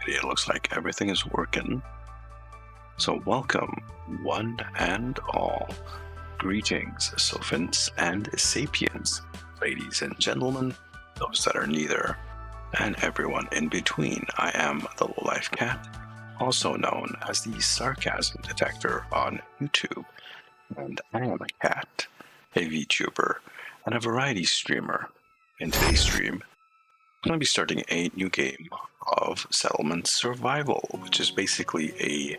It looks like everything is working. So welcome, one and all. Greetings, Sophins and Sapiens, ladies and gentlemen, those that are neither, and everyone in between. I am the Low-Life Cat, also known as the Sarcasm Detector on YouTube, and I am a cat, a VTuber, and a variety streamer. In today's stream, I'm going to be starting a new game of Settlement Survival, which is basically a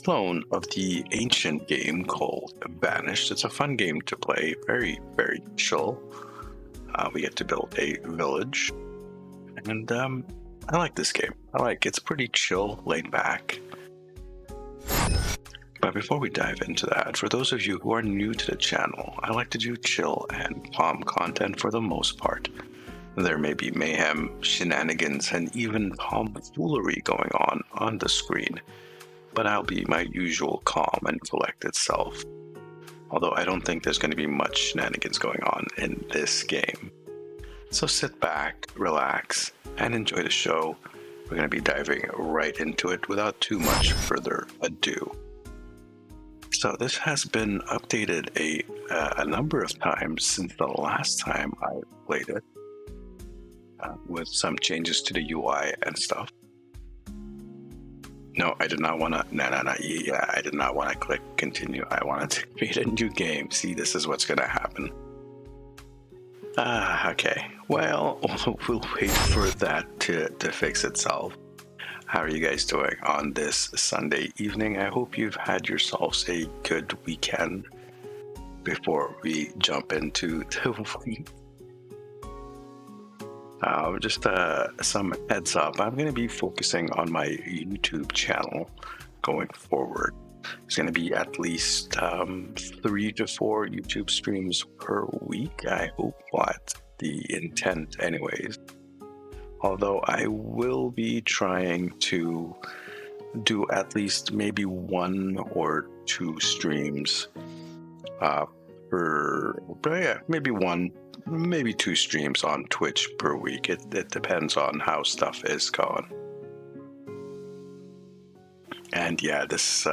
clone of the ancient game called Vanished. It's a fun game to play, very, very chill. We get to build a village, and I like this game. It's pretty chill, laid back. But before we dive into that, for those of you who are new to the channel, I like to do chill and calm content for the most part. There may be mayhem, shenanigans, and even tomfoolery going on the screen, but I'll be my usual calm and collected self. Although I don't think there's going to be much shenanigans going on in this game. So sit back, relax, and enjoy the show. We're going to be diving right into it without too much further ado. So this has been updated a number of times since the last time I played it, with some changes to the UI and stuff. No, I did not want to. I did not want to click continue. I wanted to create a new game. See, this is what's going to happen. Okay. Well, we'll wait for that to fix itself. How are you guys doing on this Sunday evening? I hope you've had yourselves a good weekend before we jump into the week. Just some heads up. I'm going to be focusing on my YouTube channel going forward. It's going to be at least 3 to 4 YouTube streams per week. I hope that's the intent anyways. Although I will be trying to do at least maybe 1 or 2 streams maybe 1, maybe 2 streams on Twitch per week. It depends on how stuff is going. And yeah, this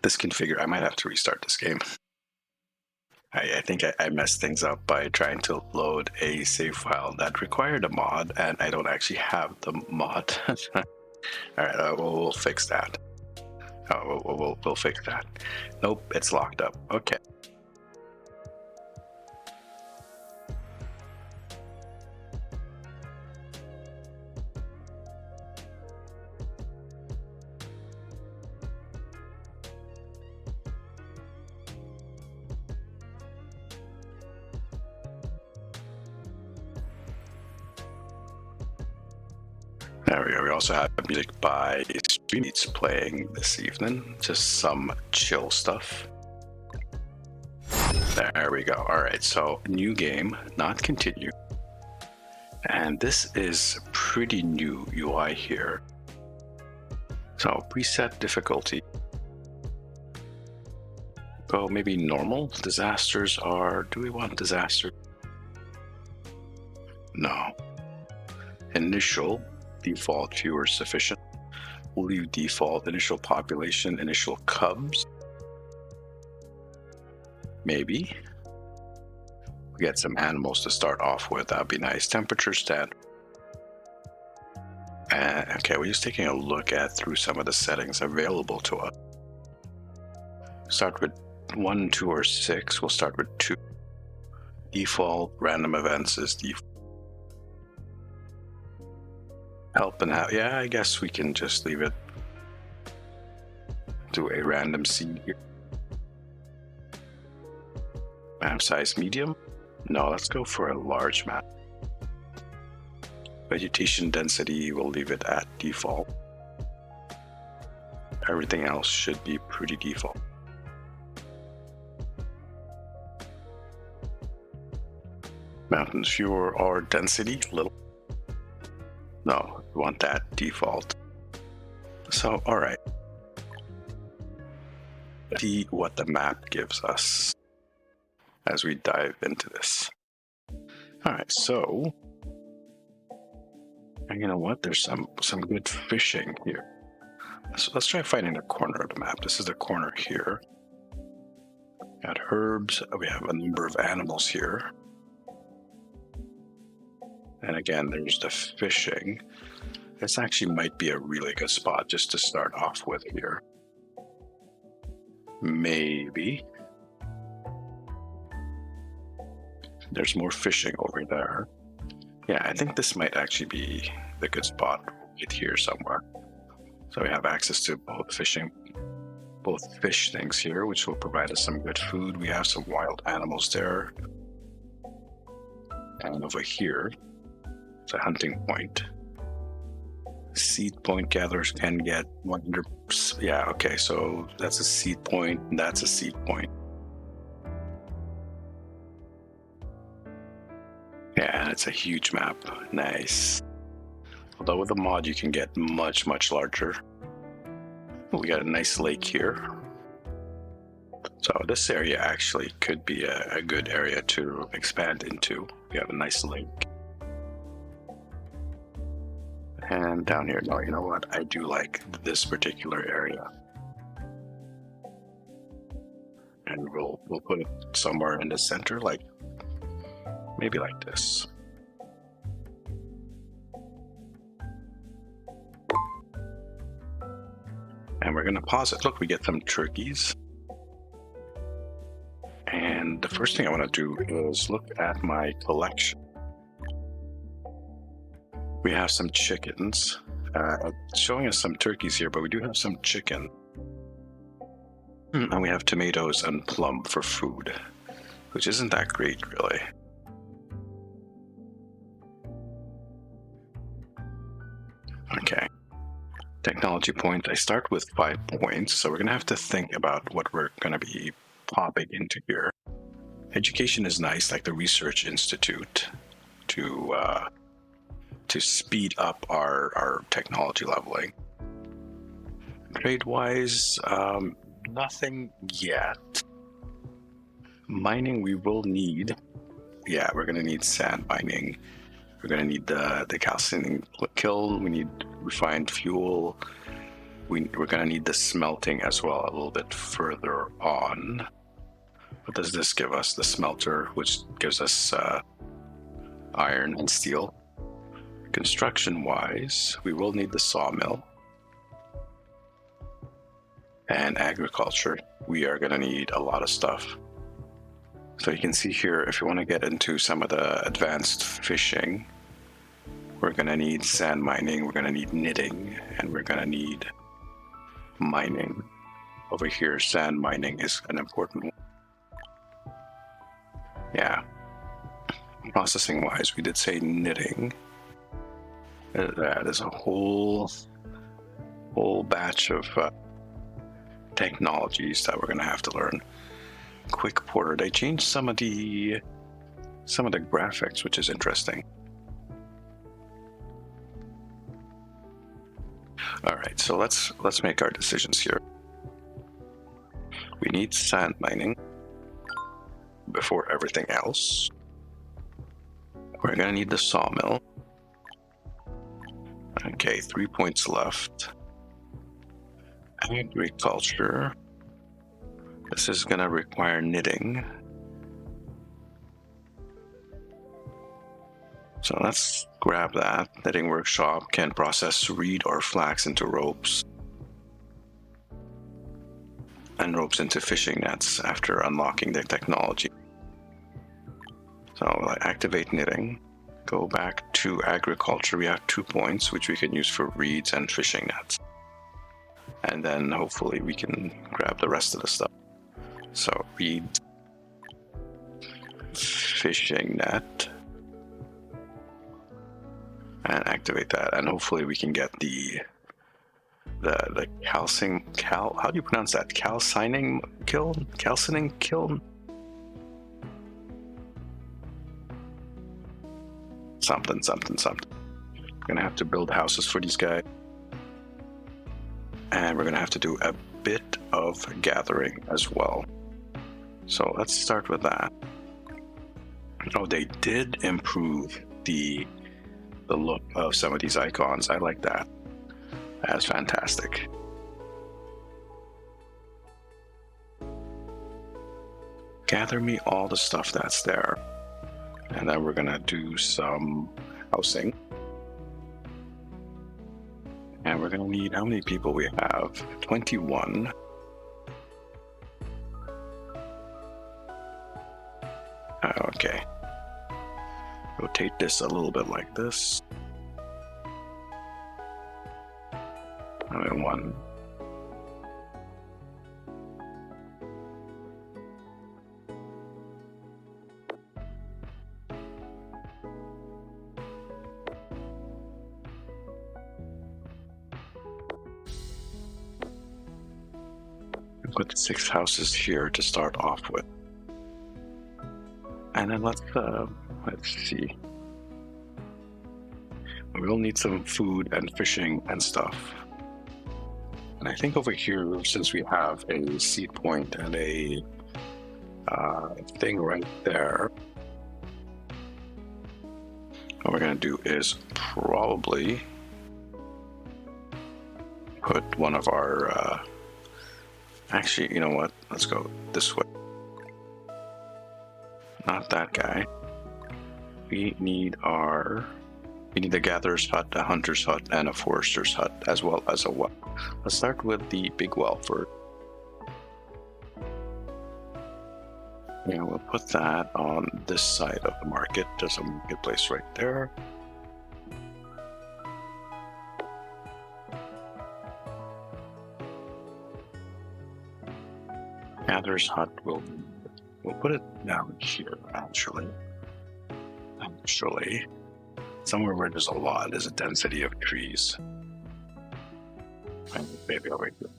configure, I might have to restart this game. I think I messed things up by trying to load a save file that required a mod, and I don't actually have the mod. All right, we'll fix that. We'll fix that. Nope, it's locked up. Okay. There we go. We also have music by Streets playing this evening. Just some chill stuff. There we go. All right, so new game, not continue. And this is pretty new UI here. So preset difficulty. Go maybe normal. Disasters are, do we want disasters? No. Initial. Default fewer sufficient. We'll leave default initial population, initial cubs. Maybe. We'll get some animals to start off with. That'd be nice. Temperature stat. Okay, we're just taking a look through some of the settings available to us. Start with 1, 2, or 6. We'll start with 2. Default random events is default. Help and out. Yeah, I guess we can just leave it to a random seed here. Map size medium? No, let's go for a large map. Vegetation density, we'll leave it at default. Everything else should be pretty default. Mountains fewer or density little. No, we want that default. So, all right. See what the map gives us as we dive into this. All right, so And you know what? There's some good fishing here. So let's try finding the corner of the map. This is the corner here. Got herbs. We have a number of animals here. And again, there's the fishing. This actually might be a really good spot just to start off with here. Maybe. There's more fishing over there. Yeah, I think this might actually be the good spot right here somewhere. So we have access to both fish things here, which will provide us some good food. We have some wild animals there. And over here, it's a hunting point. Seed point gatherers can get 100. Yeah, okay, so that's a seed point, and that's a seed point. Yeah, it's a huge map. Nice. Although with the mod, you can get much, much larger. We got a nice lake here. So this area actually could be a good area to expand into. We have a nice lake. And down here, no, you know what? I do like this particular area. And we'll put it somewhere in the center, like maybe like this. And we're gonna pause it. Look, we get some turkeys. And the first thing I want to do is look at my collection. We have some chickens. It's showing us some turkeys here, but we do have some chicken. And we have tomatoes and plum for food, which isn't that great, really. Okay. Technology point. I start with 5 points, so we're going to have to think about what we're going to be popping into here. Education is nice, like the Research Institute, to speed up our technology leveling. Trade-wise, nothing yet. Mining we will need. Yeah, we're going to need sand mining. We're going to need the calcining kiln. We need refined fuel. We're going to need the smelting as well a little bit further on. What does this give us? The smelter, which gives us iron and steel. Construction-wise, we will need the sawmill. And agriculture, we are going to need a lot of stuff. So you can see here, if you want to get into some of the advanced fishing, we're going to need sand mining, we're going to need knitting, and we're going to need mining. Over here, sand mining is an important one. Yeah. Processing-wise, we did say knitting. That is a whole batch of technologies that we're going to have to learn. Quick Porter. They changed some of the graphics, which is interesting. All right, so let's make our decisions here. We need sand mining before everything else. We're gonna need the sawmill. Okay, 3 points left. Agriculture. This is gonna require knitting. So let's grab that. Knitting workshop can process reed or flax into ropes. And ropes into fishing nets after unlocking the technology. So we'll activate knitting. Go back to agriculture. We have 2 points, which we can use for reeds and fishing nets. And then hopefully we can grab the rest of the stuff. So reed, fishing net, and activate that. And hopefully we can get the how do you pronounce that? Calcining kiln? Something. We're gonna have to build houses for these guys. And we're gonna have to do a bit of gathering as well. So let's start with that. Oh, they did improve the the look of some of these icons. I like that. That's fantastic. Gather me all the stuff that's there. And then we're gonna do some housing. And we're gonna need, how many people we have? 21. Okay. Rotate this a little bit like this. And then one. Put 6 houses here to start off with. And then let's see. We will need some food and fishing and stuff. And I think over here, since we have a seed point and a thing right there, what we're gonna do is probably put one of our actually, you know what? Let's go this way. Not that guy. We need the gatherer's hut, a hunter's hut, and a forester's hut, as well as a well. Let's start with the big well first. Yeah, we'll put that on this side of the market. There's a marketplace right there. Gatherer's hut, we'll put it down here, actually. Somewhere where there's a density of trees. And maybe over here.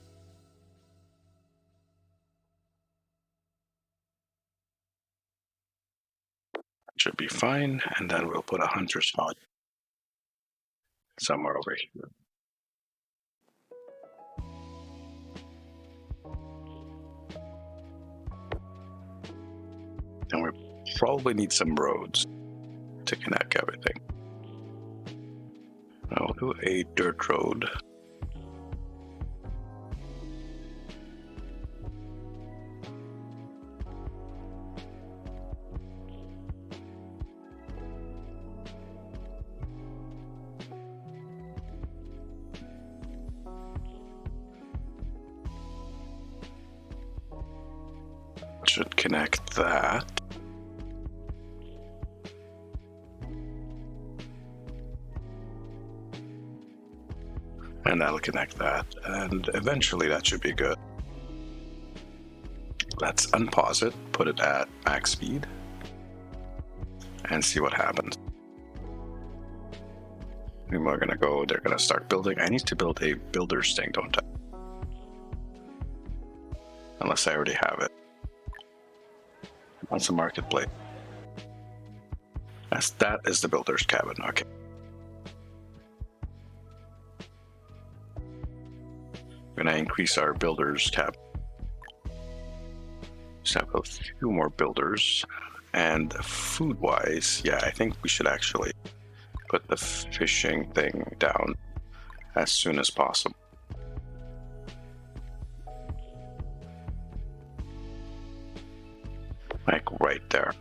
Should be fine, and then we'll put a hunter's hut somewhere over here. And we probably need some roads to connect everything. I'll do a dirt road. Should connect that. And that'll connect that, and eventually that should be good. Let's unpause it, put it at max speed, and see what happens. And we're gonna go, they're gonna start building. I need to build a builder's thing, don't I? Unless I already have it. That's a marketplace. That is the builder's cabin, okay. We're gonna increase our builder's cap. Just have a few more builders. And food-wise, yeah, I think we should actually put the fishing thing down as soon as possible. Like right there,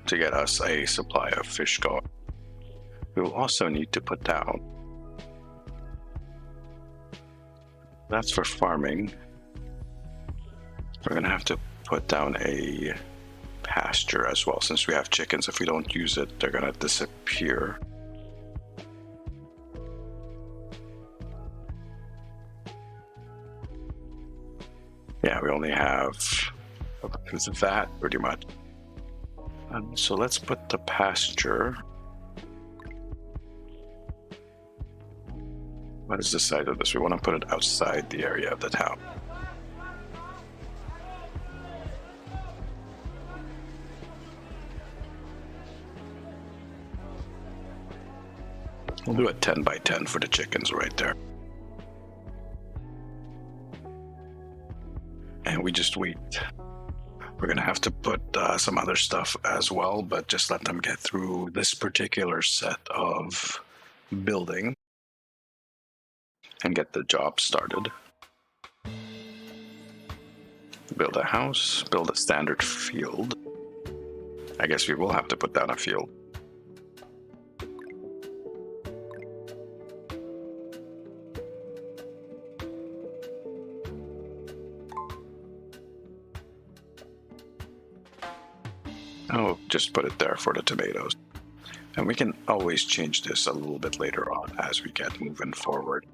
to get us a supply of fish going. We will also need to put down, that's for farming. We're gonna have to put down a pasture as well, since we have chickens. If we don't use it, they're gonna disappear. Yeah, we only have that pretty much. So let's put the pasture. What is the side of this? We want to put it outside the area of the town. We'll do a 10 by 10 for the chickens right there. And we just wait. We're gonna have to put some other stuff as well, but just let them get through this particular set of building and get the job started. Build a house, build a standard field. I guess we will have to put down a field. Oh, just put it there for the tomatoes. And we can always change this a little bit later on as we get moving forward.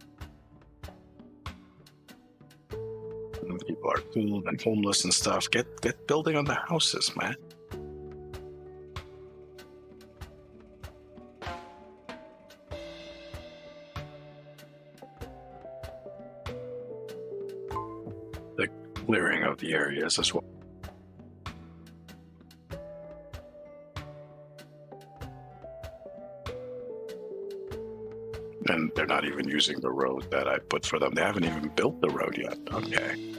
People are cool and homeless and stuff. Get building on the houses, man. The clearing of the areas as well. And they're not even using the road that I put for them. They haven't even built the road yet. Okay.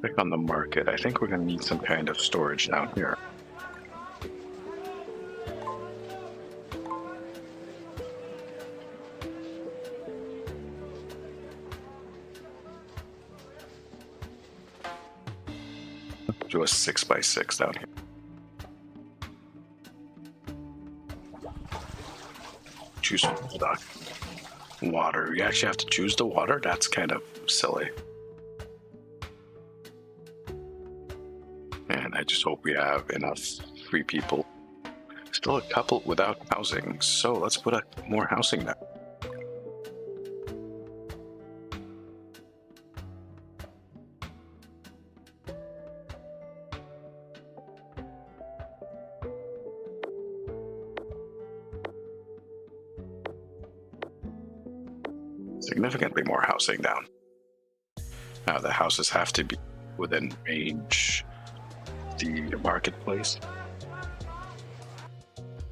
Click on the market. I think we're going to need some kind of storage down here. Do a 6x6 down here. Choose water. You actually have to choose the water? That's kind of silly. And I just hope we have enough free people. Still a couple without housing, so let's put more housing now. Significantly more housing down. Now the houses have to be within range the marketplace.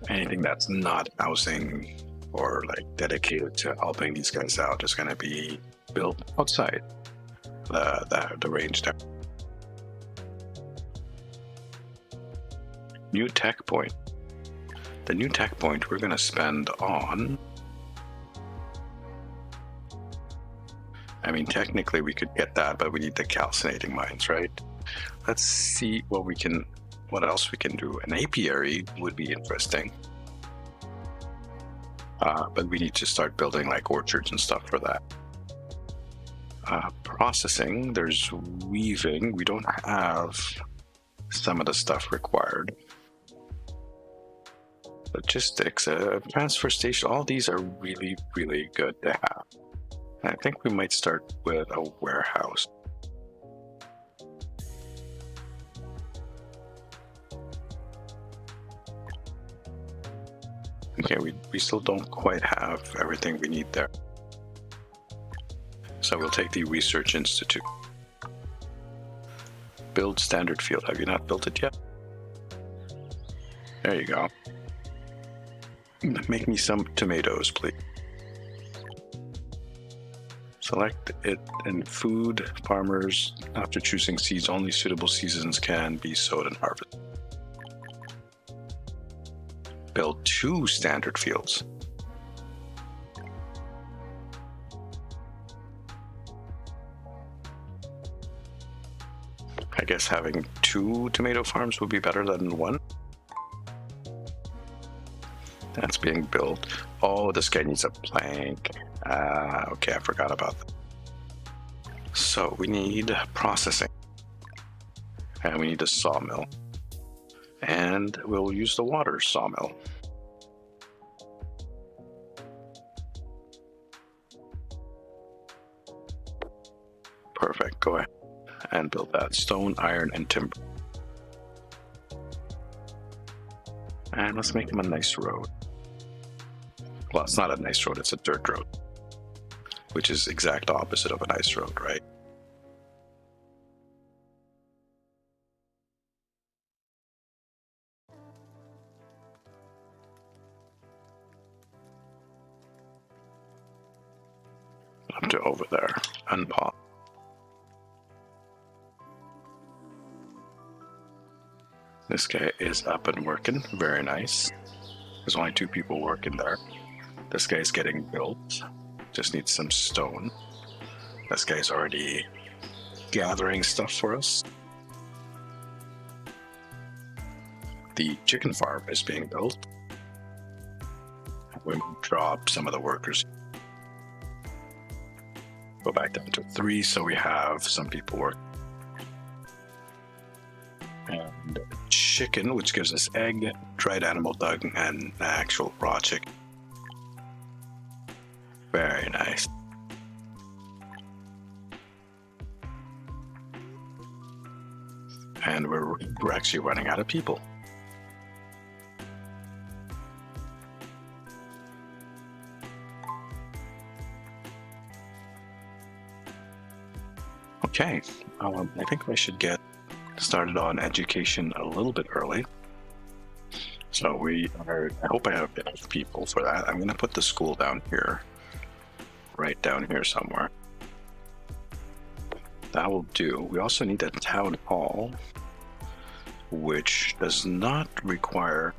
Anything that's not housing or like dedicated to helping these guys out is going to be built outside the range there. New tech point. The new tech point we're going to spend on. I mean, technically we could get that, but we need the calcinating mines, right? Let's see what else we can do. An apiary would be interesting. But we need to start building like orchards and stuff for that. Processing, there's weaving. We don't have some of the stuff required. Logistics, transfer station, all these are really, really good to have. I think we might start with a warehouse. Okay, we still don't quite have everything we need there. So we'll take the Research Institute. Build standard field. Have you not built it yet? There you go. Make me some tomatoes, please. Select it in food. Farmers, after choosing seeds, only suitable seasons can be sowed and harvested. Build 2 standard fields. I guess having 2 tomato farms would be better than 1. That's being built. Oh, this guy needs a plank. Okay, I forgot about that. So we need processing. And we need a sawmill. And we'll use the water sawmill. Perfect, go ahead and build that. Stone, iron, and timber. And let's make them a nice road. Well, it's not a nice road, it's a dirt road. Which is exact opposite of a nice road, right? Up to over there, unpop. This guy is up and working, very nice. There's only 2 people working there. This guy's getting built. Just needs some stone. This guy's already gathering stuff for us. The chicken farm is being built. We drop some of the workers. Go back down to 3, so we have some people work. And chicken, which gives us egg, dried animal dung, and actual raw chicken. Very nice. And we're actually running out of people. Okay, I think I should get started on education a little bit early. So I hope I have enough people for that. I'm going to put the school down here, right down here somewhere. That will do. We also need a town hall, which does not require...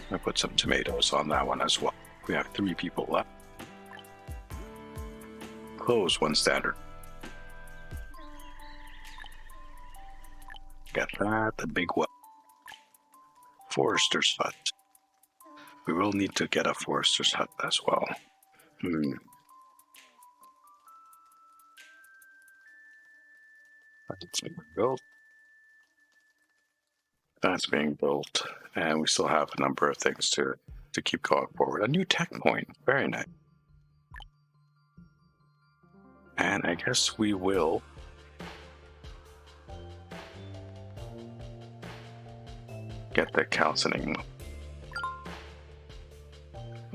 I'll put some tomatoes on that one as well. We have 3 people left. Close 1 standard. Got that, the big one. Forester's hut. We will need to get a forester's hut as well. That's being built. That's being built. And we still have a number of things to keep going forward. A new tech point. Very nice. And I guess we will get the calcining.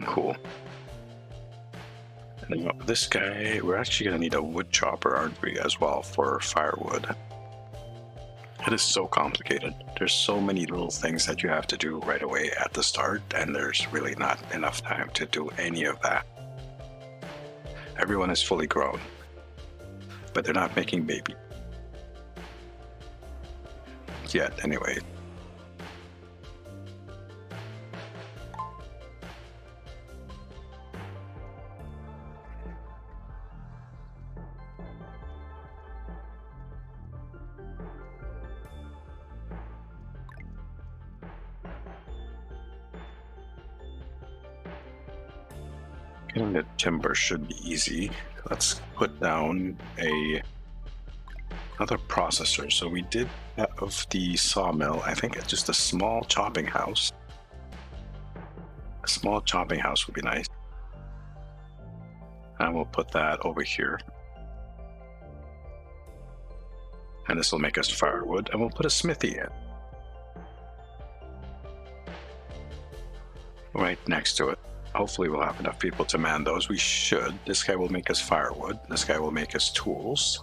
Cool. And now this guy, we're actually going to need a wood chopper, aren't we, as well, for firewood. It is so complicated. There's so many little things that you have to do right away at the start, and there's really not enough time to do any of that. Everyone is fully grown, but they're not making baby yet, anyway. Getting the timber should be easy. Let's put down another processor. So we did have the sawmill. I think it's just a small chopping house. A small chopping house would be nice. And we'll put that over here. And this will make us firewood. And we'll put a smithy in. Right next to it. Hopefully we'll have enough people to man those. We should. This guy will make us firewood. This guy will make us tools,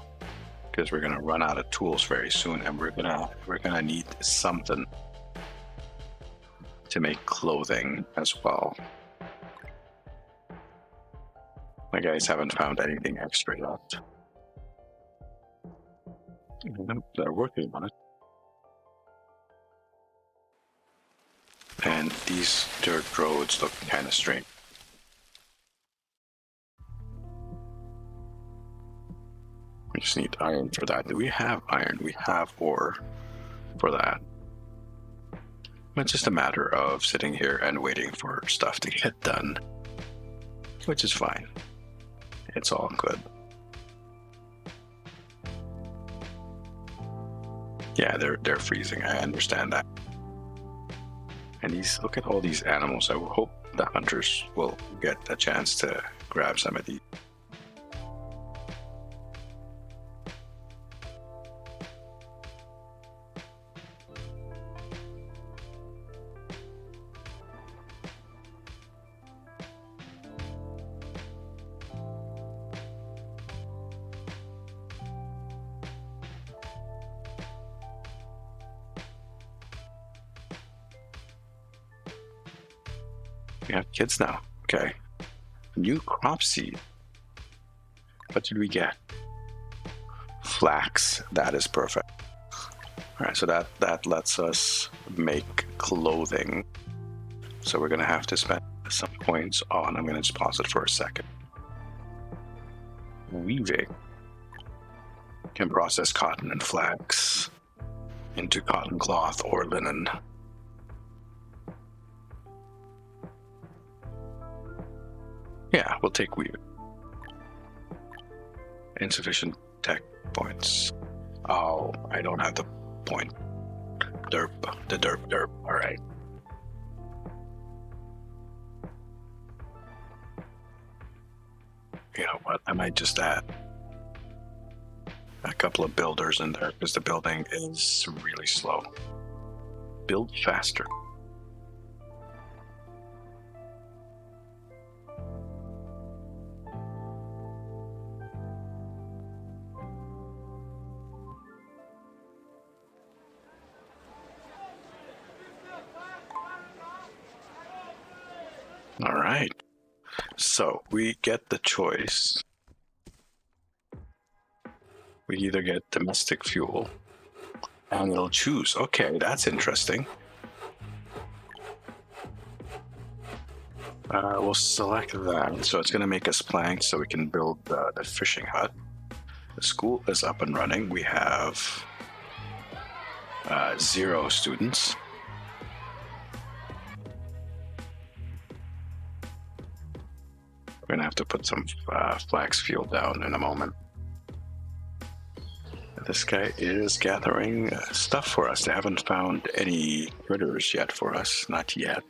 because we're gonna run out of tools very soon, and we're gonna need something to make clothing as well. My guys haven't found anything extra yet. They're working on it. And these dirt roads look kind of strange. We just need iron for that. Do we have iron? We have ore for that. It's just a matter of sitting here and waiting for stuff to get done, which is fine. It's all good. Yeah, they're freezing. I understand that. And look at all these animals. I hope the hunters will get a chance to grab some of these. We have kids now. Okay. New crop seed. What did we get? Flax. That is perfect. All right, so that lets us make clothing. So we're going to have to spend some points on, I'm going to just pause it for a second. Weaving can process cotton and flax into cotton cloth or linen. Yeah, we'll take weaving. Insufficient tech points. Oh, I don't have the point. Derp. The derp. All right. You know what? I might just add a couple of builders in there because the building is really slow. Build faster. All right. So we get the choice. We either get domestic fuel and it'll choose. Okay, that's interesting. We'll select that. So it's going to make us planks so we can build the fishing hut. The school is up and running. We have 0 students. We're going to have to put some flax fuel down in a moment. This guy is gathering stuff for us. They haven't found any critters yet for us. Not yet.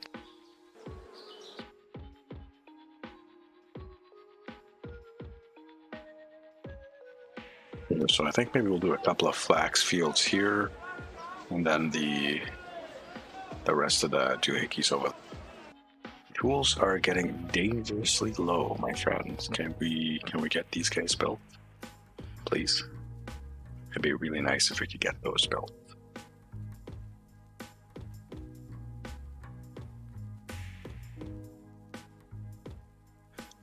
So I think maybe we'll do a couple of flax fields here, and then the rest of the doohickeys over. Tools are getting dangerously low, my friends. Can we get these guys built, please? It'd be really nice if we could get those built.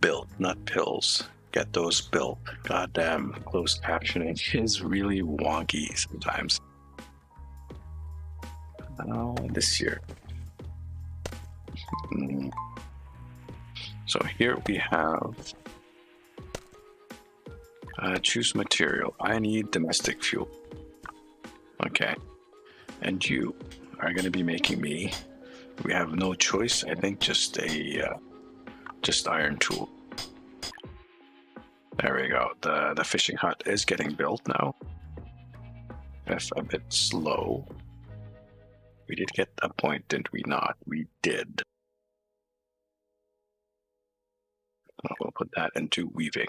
Built, not pills. Get those built. Goddamn, closed captioning is really wonky sometimes. This year. So here we have choose material. I need domestic fuel. Okay. And you are going to be making me. We have no choice. I think just a just iron tool. There we go. The fishing hut is getting built now. If a bit slow. We did get a point, didn't we not? We did. We'll put that into weaving.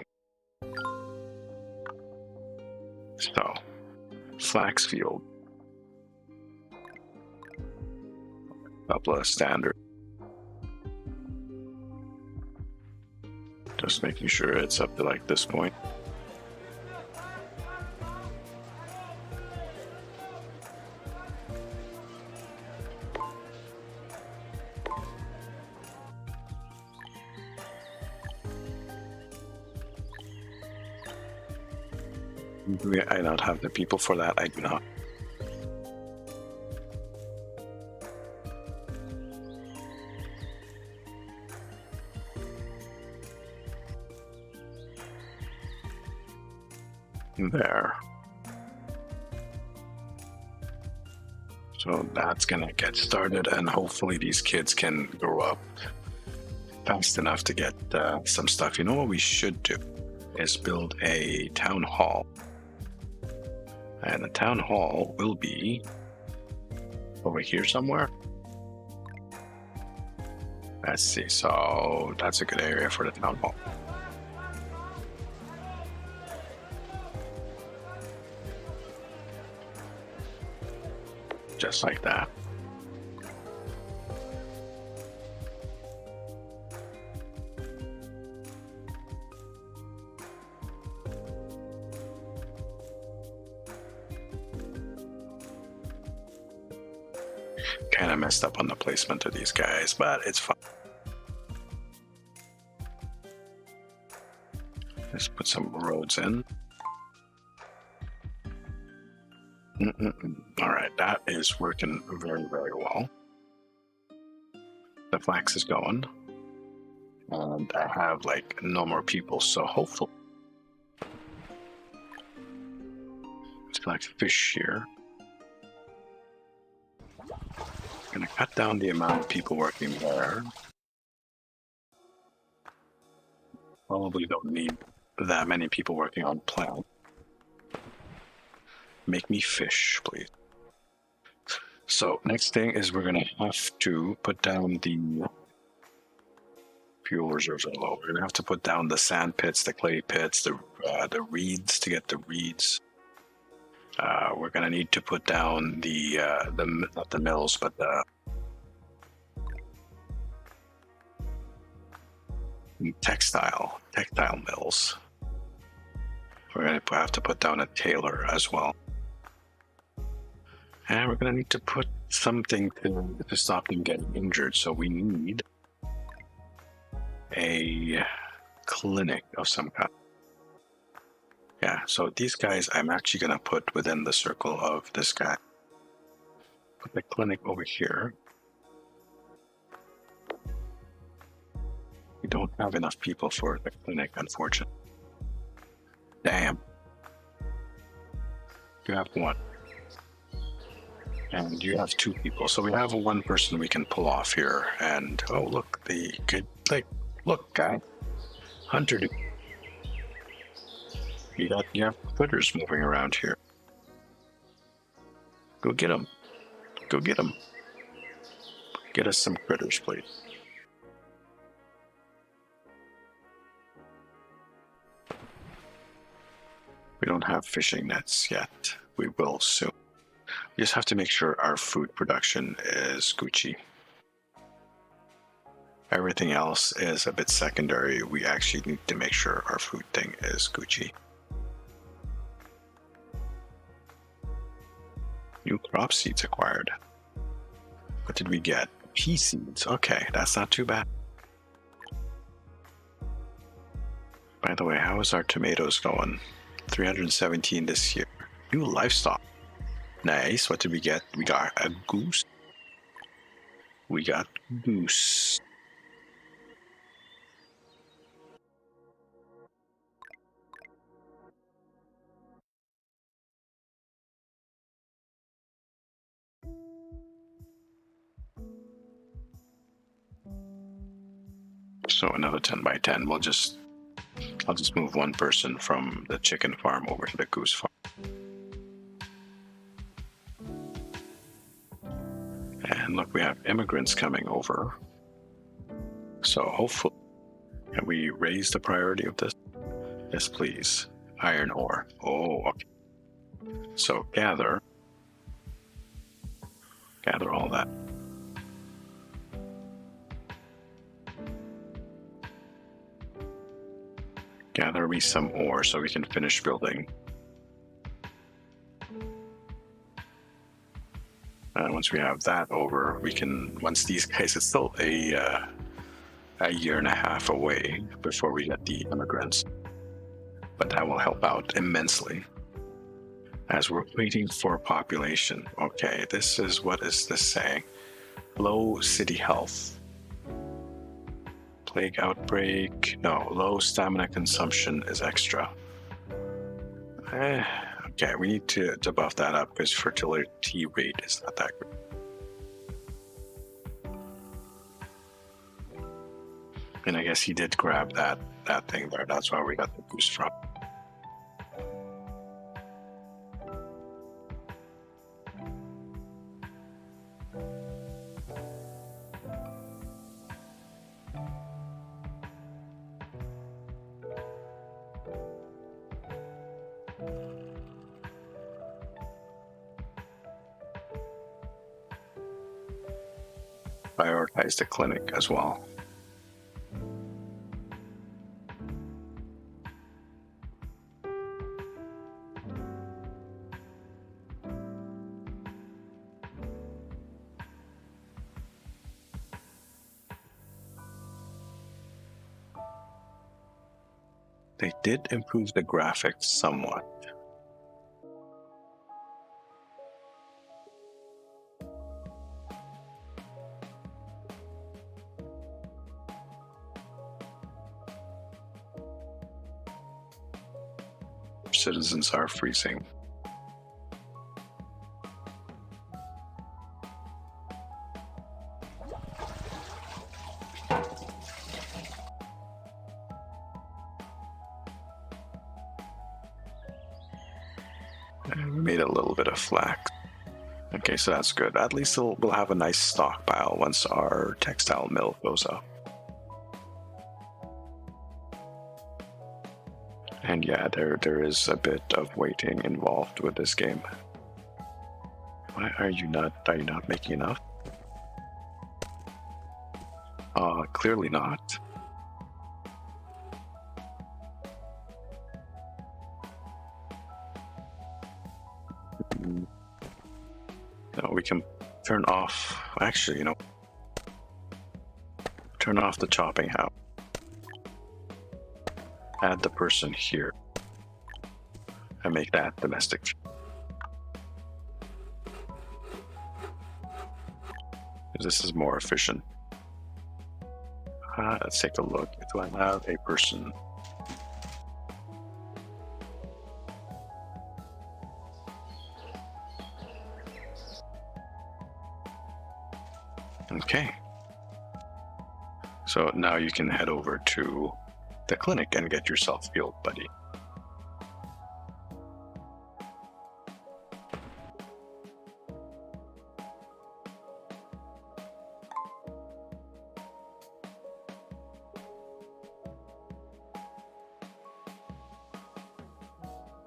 So, flax field. Couple of standard. Just making sure it's up to like this point. I don't have the people for that. I do not. There. So that's gonna get started, and hopefully these kids can grow up fast enough to get some stuff. You know what we should do is build a town hall. And the town hall will be over here somewhere. Let's see. So that's a good area for the town hall. Just like that. Kind of messed up on the placement of these guys, but it's fine. Let's put some roads in. All right, that is working very, very well. flax is going. And I have like no more people, so hopefully let's collect fish here. Gonna cut down the amount of people working there. Probably don't need that many people working on plant. Make me fish, please. So next thing is we're gonna have to put down the fuel reserves are low. We're gonna have to put down the sand pits, the clay pits, the reeds to get the reeds. We're gonna need to put down the not the mills, but the textile mills. We're gonna have to put down a tailor as well, and we're gonna need to put something to stop them getting injured. So we need a clinic of some kind. Yeah, so these guys I'm actually gonna put within the circle of this guy. Put the clinic over here. We don't have enough people for the clinic, unfortunately. Damn. You have one. And you have two people. So we have one person we can pull off here. And oh look, the good look, guy. Hunter, you have critters moving around here. Go get them. Go get them. Get us some critters, please. We don't have fishing nets yet. We will soon. We just have to make sure our food production is Gucci. Everything else is a bit secondary. We actually need to make sure our food thing is Gucci. New crop seeds acquired. What did we get? Pea seeds. Okay, that's not too bad. By the way, how is our tomatoes going? 317 this year. New livestock. Nice. What did we get? We got a goose. We got goose. So another 10 by 10. I'll just move one person from the chicken farm over to the goose farm. And look, we have immigrants coming over. So hopefully, can we raise the priority of this? Yes, please. Iron ore. Oh, okay. So gather all that. Gather me some ore so we can finish building. And once we have that over, we can, once these guys, it's still a year and a half away before we get the immigrants. But that will help out immensely. As we're waiting for population. Okay, this is, what is this saying? Low city health. Plague outbreak. No, low stamina consumption is extra. Okay, we need to buff that up because fertility rate is not that good. And I guess he did grab that thing there. That's why we got the boost from. Prioritize the clinic as well. They did improve the graphics somewhat. citizens are freezing. And we made a little bit of flax. Okay, so that's good. At least we'll have a nice stockpile once our textile mill goes up. And yeah, there is a bit of waiting involved with this game. Why are you not making enough? Clearly not. No, we can turn off, actually, you know, turn off the chopping house. Add the person here and make that domestic. This is more efficient. Let's take a look. Do I have a person? Okay. So now you can head over to the clinic and get yourself healed, buddy.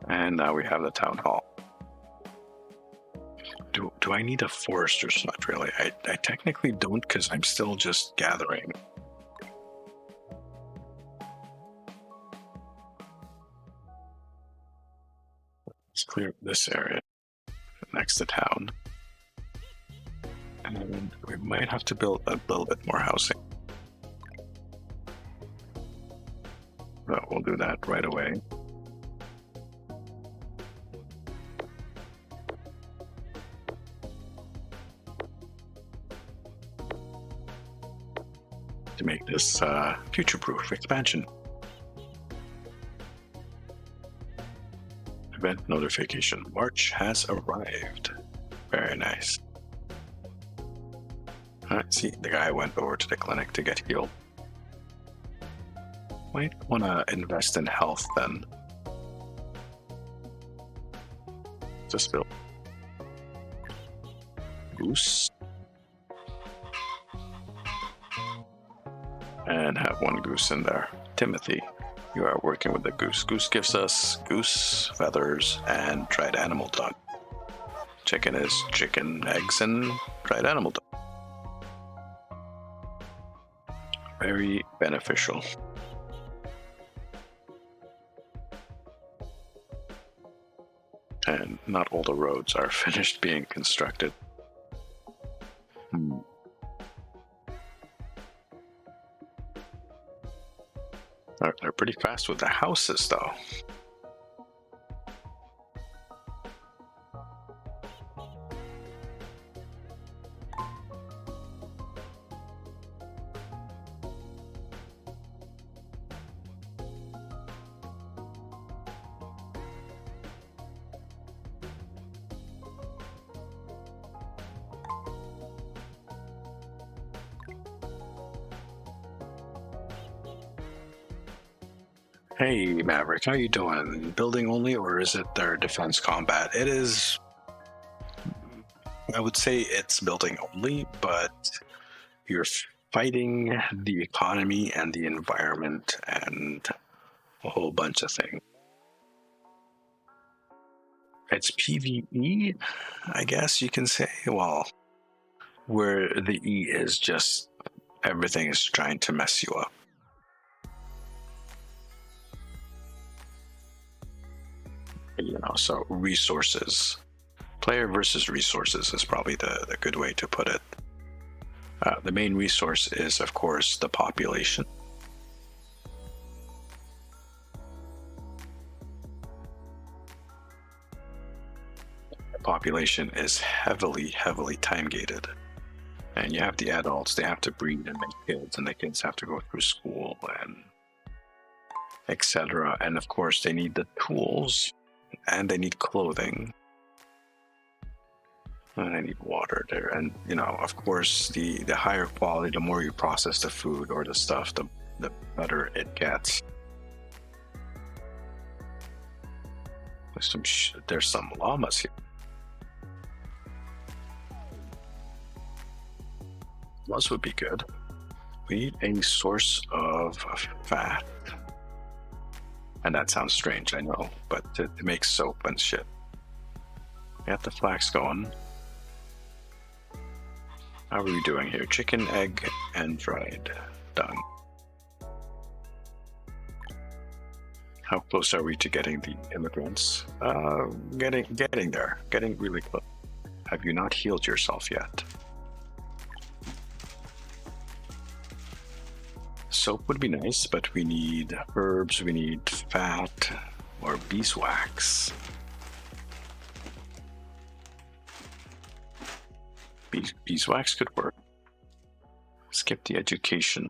And now we have the town hall. Do I need a forester slot, really? I technically don't, because I'm still just gathering. Let's clear this area next to town. And we might have to build a little bit more housing. But we'll do that right away. To make this future-proof expansion. Event notification. March has arrived. Very nice. Alright, see, the guy went over to the clinic to get healed. Might want to invest in health then. Just build. Goose. And have one goose in there. Timothy, you are working with the goose. Goose gives us goose feathers and dried animal dung. Chicken is chicken, eggs, and dried animal dung. Very beneficial. And not all the roads are finished being constructed. They're pretty fast with the houses, though. Hey Maverick, how you doing? Building only, or is it their defense combat? It is, I would say it's building only, but you're fighting the economy and the environment and a whole bunch of things. It's PvE, I guess you can say. Well, where the E is just everything is trying to mess you up. You know, so resources, player versus resources is probably the good way to put it. The main resource is, of course, the population. The population is heavily time gated. And you have the adults, they have to breed and make kids, and the kids have to go through school and etc. And of course, they need the tools and they need clothing. And I need water there. And, you know, of course, the higher quality, the more you process the food or the stuff, the better it gets. There's some llamas here. Those would be good. We need a source of fat. And that sounds strange, I know, but to make soap and shit. Got the flax going. How are we doing here? Chicken, egg, and dried. Done. How close are we to getting the immigrants? Getting there. Getting really close. Have you not healed yourself yet? Soap would be nice, but we need herbs, we need fat, or beeswax. Beeswax could work. Skip the education.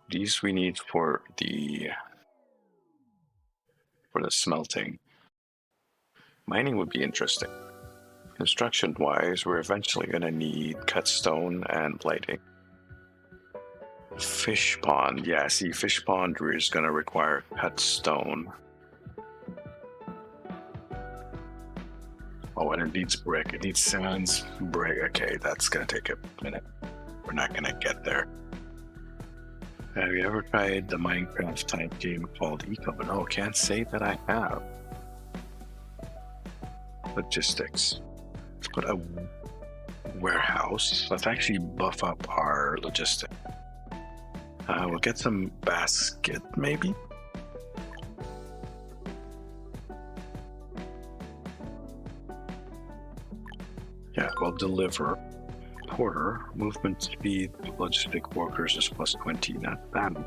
These we need for the smelting. Mining would be interesting. Construction-wise, we're eventually going to need cut stone and lighting. Fish pond. Yeah, see, fish pond is going to require cut stone. Oh, and it needs brick. It needs sands, brick. Okay, that's going to take a minute. We're not going to get there. Have you ever tried the Minecraft type game called Eco? No, can't say that I have. Logistics. Let's put a warehouse. Let's actually buff up our logistics. We'll get some basket, maybe? Yeah, we'll deliver. Porter, movement speed, logistic workers is plus 20, not bad.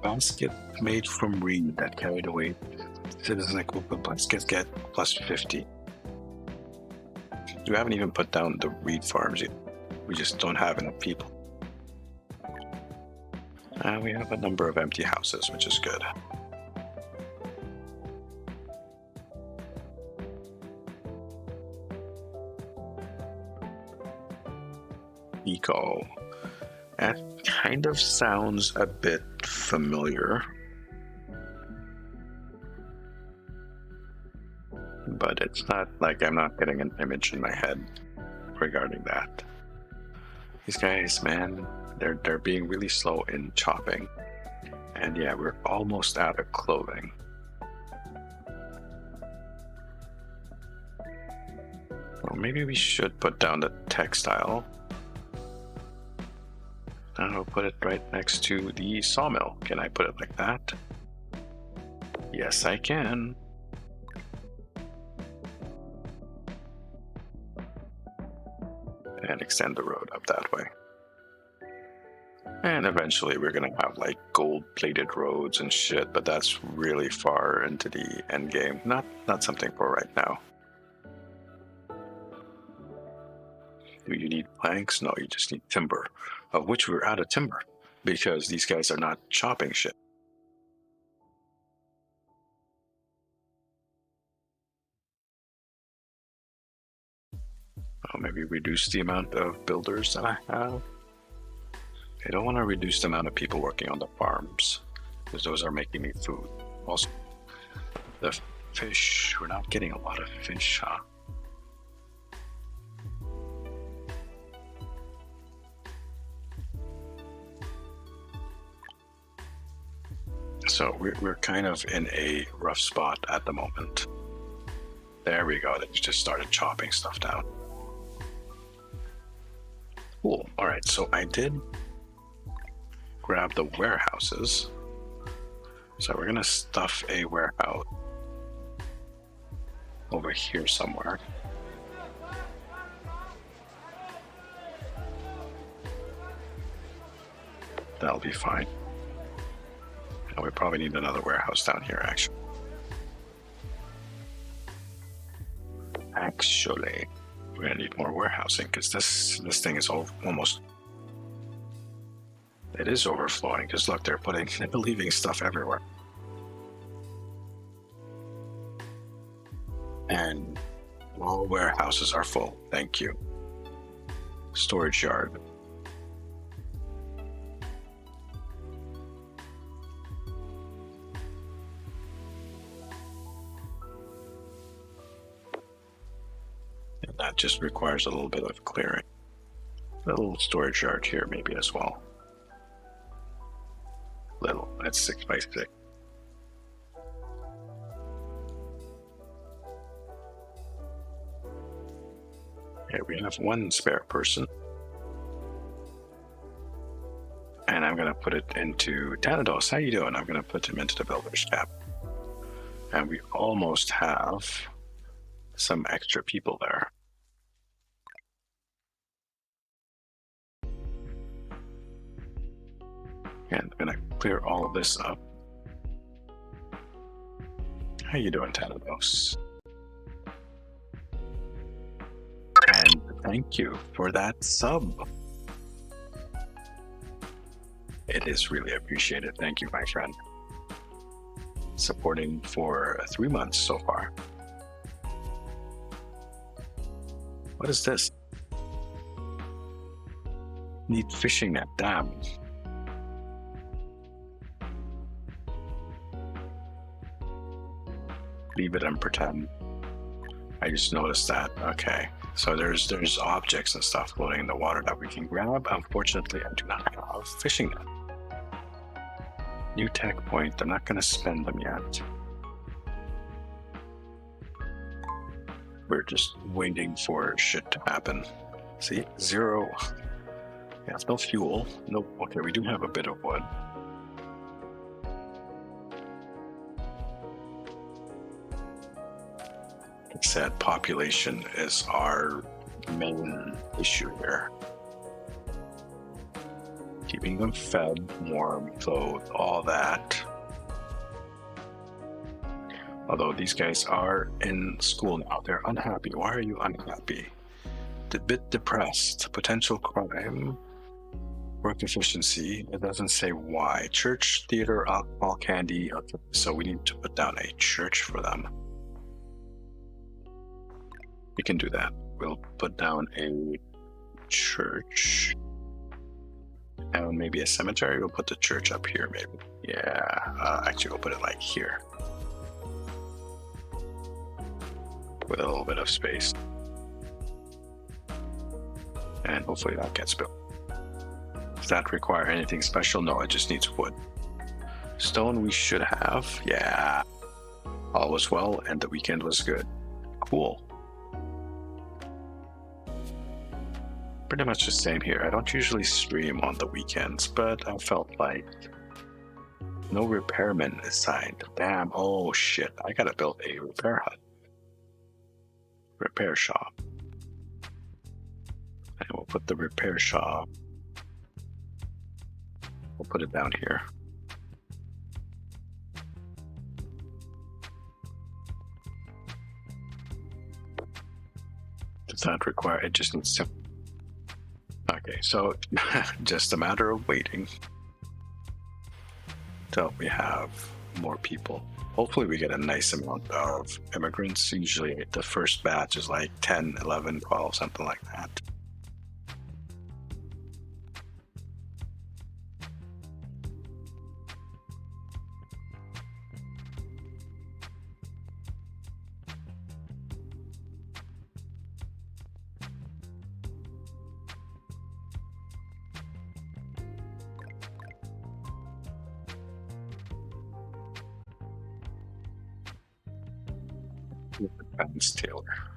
Basket made from reed that carried away. Citizen equipment baskets get plus 50. We haven't even put down the reed farms yet. We just don't have enough people. We have a number of empty houses, which is good. Eco. That kind of sounds a bit familiar. But it's not like I'm not getting an image in my head regarding that. These guys, man, they're being really slow in chopping. And yeah, we're almost out of clothing. Well, maybe we should put down the textile. And I'll put it right next to the sawmill. Can I put it like that? Yes, I can. And extend the road up that way. And eventually we're gonna have like gold-plated roads and shit, but that's really far into the end game. Not something for right now. Do you need planks? No, you just need timber, of which we're out of timber because these guys are not chopping shit. Oh, maybe reduce the amount of builders that I have. I don't want to reduce the amount of people working on the farms because those are making me food. Also, the fish, we're not getting a lot of fish, huh? So we're kind of in a rough spot at the moment. There we go. They just started chopping stuff down. Cool. All right. So I did grab the warehouses. So we're going to stuff a warehouse over here somewhere. That'll be fine. And we probably need another warehouse down here, actually. We're gonna need more warehousing because this thing is almost. It is overflowing because look, they're leaving stuff everywhere. And all warehouses are full. Thank you. Storage yard. And that just requires a little bit of clearing. A little storage yard here maybe as well. Little, that's 6 by 6. Okay, we have one spare person. And I'm gonna put it into Thanatos. How you doing? I'm gonna put him into the builder's tab. And we almost have some extra people there. And I'm gonna clear all of this up. How you doing, Thanatos? And thank you for that sub. It is really appreciated. Thank you, my friend. Supporting for 3 months so far. What is this? Need fishing net. Damn. Leave it and pretend. I just noticed that. Okay. So there's objects and stuff floating in the water that we can grab. Unfortunately, I do not have a fishing net. New tech point. I'm not going to spend them yet. We're just waiting for shit to happen. See? 0. Yeah, it's no fuel. Nope. Okay, we do have a bit of wood. Like I said, population is our main issue here. Keeping them fed, warm, clothed, all that. Although these guys are in school now, they're unhappy. Why are you unhappy? A bit depressed. Potential crime. Work efficiency. It doesn't say why. Church, theater, alcohol, candy. Okay, so we need to put down a church for them. We can do that. We'll put down a church. And maybe a cemetery. We'll put the church up here, maybe. Yeah, actually, we'll put it like here. With a little bit of space. And hopefully that gets built. Does that require anything special? No, it just needs wood. Stone we should have. Yeah. All was well and the weekend was good. Cool. Pretty much the same here. I don't usually stream on the weekends, but I felt like no repairman assigned. Damn. Oh shit. I gotta build a repair hut. Repair shop. And we'll put the repair shop. We'll put it down here. Does that require it? Just needs to. Okay, so just a matter of waiting till we have more people. Hopefully we get a nice amount of immigrants. Usually the first batch is like 10, 11, 12, something like that. Taylor.